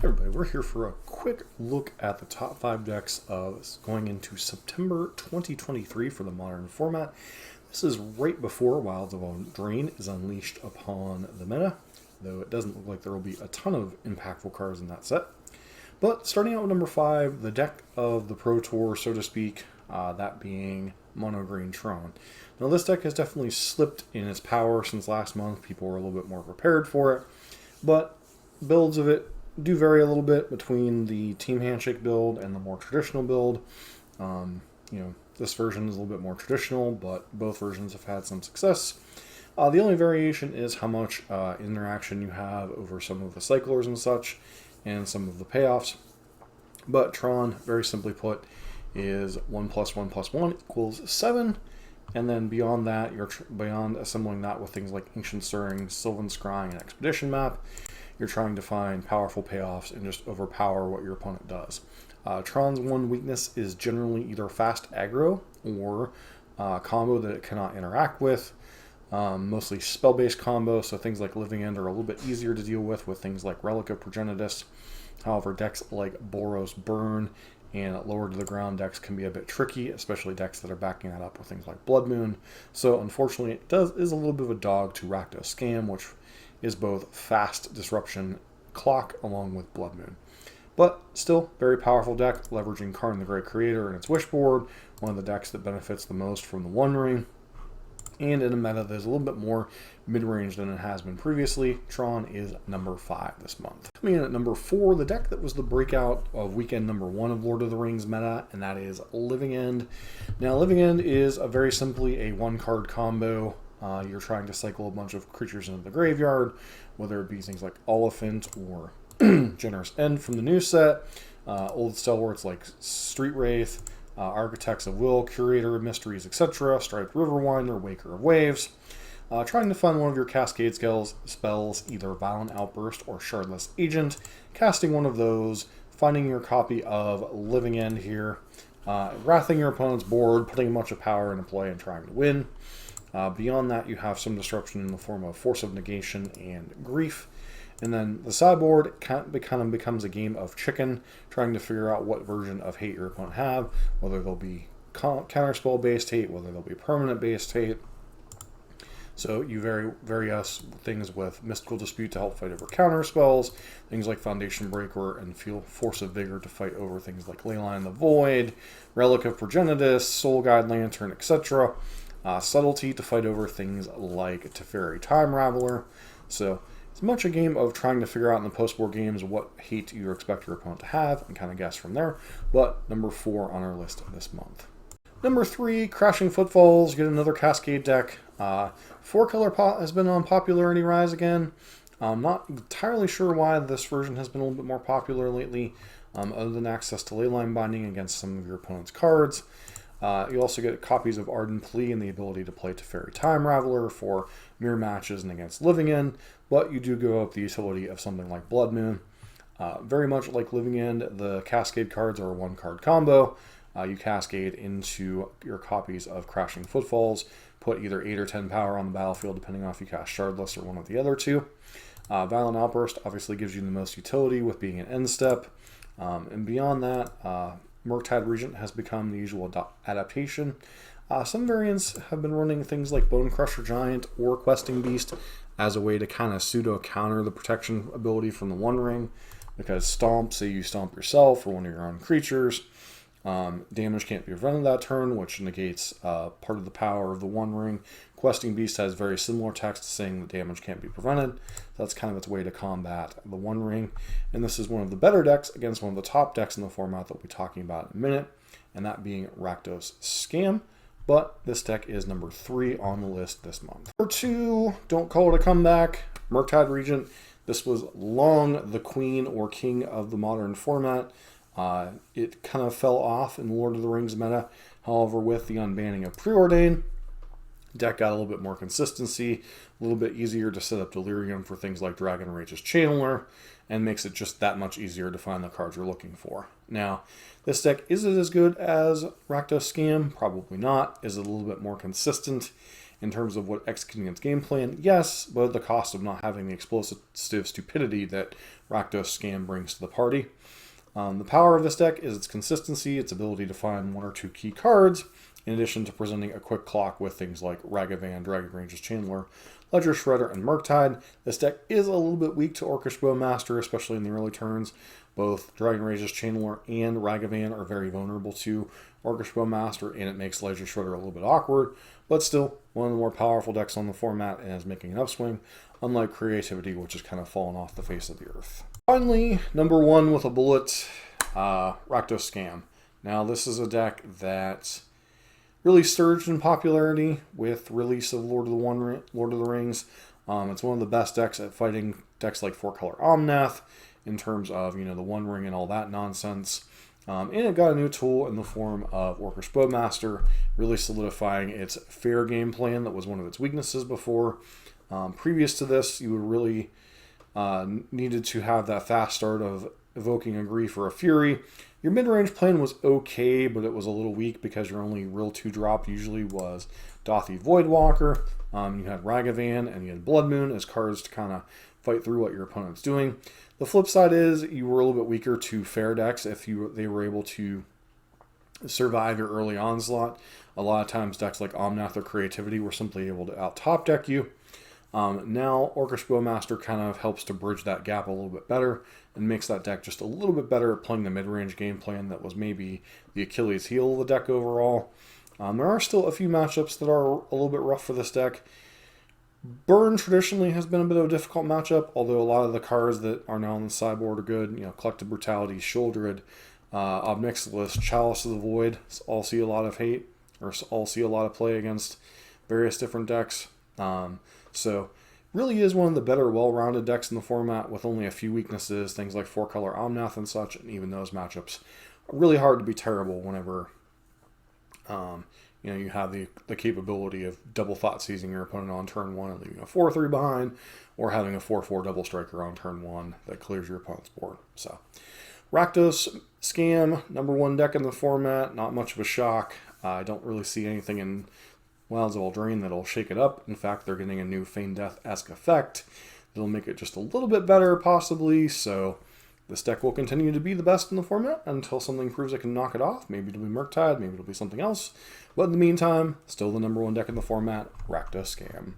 Hey everybody, we're here for a quick look at the top 5 decks going into September 2023 for the modern format. This is right before Wilds of Eldraine is unleashed upon the meta, though it doesn't look like there will be a ton of impactful cards in that set. But starting out with number 5, the deck of the Pro Tour, so to speak, that being Mono Green Tron. Now this deck has definitely slipped in its power since last month. People were a little bit more prepared for it, but builds of it do vary a little bit between the Team Handshake build and the more traditional build. This version is a little bit more traditional, but both versions have had some success. The only variation is how much interaction you have over some of the cyclers and such, and some of the payoffs. But Tron, very simply put, is 1 + 1 + 1 = 7. And then beyond that, beyond assembling that with things like Ancient Stirring, Sylvan Scrying, and Expedition Map, you're trying to find powerful payoffs and just overpower what your opponent does. Tron's one weakness is generally either fast aggro or combo that it cannot interact with. Mostly spell-based combo, so things like Living End are a little bit easier to deal with things like Relic of Progenitus. However, decks like Boros Burn and lower to the ground decks can be a bit tricky, especially decks that are backing that up with things like Blood Moon. So unfortunately, it is a little bit of a dog to Rakdos Scam, which is both fast disruption clock along with Blood Moon. But still, very powerful deck, leveraging Karn the Great Creator and its Wishboard, one of the decks that benefits the most from the One Ring. And in a meta that is a little bit more mid-range than it has been previously, Tron is number 5 this month. Coming in at number 4, the deck that was the breakout of weekend number 1 of Lord of the Rings meta, and that is Living End. Now, Living End is very simply a 1-card combo. You're trying to cycle a bunch of creatures into the graveyard, whether it be things like Oliphant or Generous End from the new set, old stalwarts like Street Wraith, Architects of Will, Curator of Mysteries, etc., Striped Riverwinder, Waker of Waves. Trying to find one of your Cascade spells, either Violent Outburst or Shardless Agent, casting one of those, finding your copy of Living End here, wrathing your opponent's board, putting a bunch of power into play and trying to win. Beyond that, you have some disruption in the form of Force of Negation and Grief. And then the sideboard kind of becomes a game of chicken, trying to figure out what version of hate your opponent have, whether they'll be counterspell-based hate, whether they'll be permanent-based hate. So you vary various things with Mystical Dispute to help fight over counterspells, things like Foundation Breaker and Force of Vigor to fight over things like Leyline in the Void, Relic of Progenitus, Soul Guide Lantern, etc. Subtlety to fight over things like Teferi Time Raveler. So it's much a game of trying to figure out in the post-board games what hate you expect your opponent to have and kind of guess from there. But number 4 on our list this month. Number 3, Crashing Footfalls. Get another Cascade deck. 4-color pot has been on popularity rise again. I'm not entirely sure why this version has been a little bit more popular lately, other than access to Leyline Binding against some of your opponent's cards. You also get copies of Ardent Plea and the ability to play Teferi Time Raveler for mirror matches and against Living End, but you do give up the utility of something like Blood Moon. Very much like Living End, the Cascade cards are a 1-card combo. You cascade into your copies of Crashing Footfalls, put either 8 or 10 power on the battlefield, depending on if you cast Shardless or one of the other two. Violent Outburst obviously gives you the most utility with being an end step. And beyond that, Mercad Regent has become the usual adaptation. Some variants have been running things like Bone Crusher Giant or Questing Beast as a way to kind of pseudo-counter the protection ability from the One Ring, because Stomp, say you stomp yourself or one of your own creatures, damage can't be prevented that turn, which negates part of the power of the One Ring. Questing Beast has very similar text saying that damage can't be prevented. That's kind of its way to combat the One Ring. And this is one of the better decks against one of the top decks in the format that we'll be talking about in a minute, and that being Rakdos Scam. But this deck is number 3 on the list this month. Number 2, don't call it a comeback, Mercad Regent. This was long the queen or king of the modern format. It kind of fell off in Lord of the Rings meta. However, with the unbanning of Preordain, deck got a little bit more consistency, a little bit easier to set up Delirium for things like Dragon Rage's Channeler, and makes it just that much easier to find the cards you're looking for. Now, this deck, is it as good as Rakdos Scam? Probably not. Is it a little bit more consistent in terms of what executing its game plan? Yes, but at the cost of not having the explosive stupidity that Rakdos Scam brings to the party. The power of this deck is its consistency, its ability to find 1 or 2 key cards, in addition to presenting a quick clock with things like Ragavan, Dragon Range's Chandler, Ledger Shredder, and Mercad. This deck is a little bit weak to Orcish Bowmaster, especially in the early turns. Both Dragon Range's Chandler and Ragavan are very vulnerable to Orcish Bowmaster, and it makes Ledger Shredder a little bit awkward, but still one of the more powerful decks on the format and is making an upswing, unlike Creativity, which has kind of fallen off the face of the earth. Finally, number 1 with a bullet, Rakdos Scam. Now, this is a deck that really surged in popularity with release of Lord of the Rings. It's one of the best decks at fighting decks like 4-color Omnath in terms of, the One Ring and all that nonsense. And it got a new tool in the form of Orcish Bowmaster, really solidifying its fair game plan that was one of its weaknesses before. Previous to this, you would really needed to have that fast start of evoking a Grief or a Fury. Your mid-range plan was okay, but it was a little weak because your only real 2-drop usually was Dothy Voidwalker. You had Ragavan and you had Blood Moon as cards to kind of fight through what your opponent's doing. The flip side is you were a little bit weaker to fair decks if they were able to survive your early onslaught. A lot of times decks like Omnath or Creativity were simply able to out-top deck you. Now, Orcish Bowmaster kind of helps to bridge that gap a little bit better and makes that deck just a little bit better at playing the mid-range game plan that was maybe the Achilles heel of the deck overall. There are still a few matchups that are a little bit rough for this deck. Burn traditionally has been a bit of a difficult matchup, although a lot of the cards that are now on the sideboard are good. Collective Brutality, Shouldred, Obnixilis, Chalice of the Void all see a lot of hate, or all see a lot of play against various different decks. So really is one of the better well-rounded decks in the format with only a few weaknesses, things like 4-color Omnath and such, and even those matchups are really hard to be terrible whenever you have the capability of double thought seizing your opponent on turn 1 and leaving a 4-3 behind, or having a 4-4 double striker on turn 1 that clears your opponent's board. So Rakdos Scam, number 1 deck in the format, not much of a shock. I don't really see anything in Wilds of Eldraine that'll shake it up. In fact, they're getting a new Feign Death-esque effect that'll make it just a little bit better, possibly. So this deck will continue to be the best in the format until something proves it can knock it off. Maybe it'll be Mercad, maybe it'll be something else. But in the meantime, still the number 1 deck in the format, Rakdos Scam.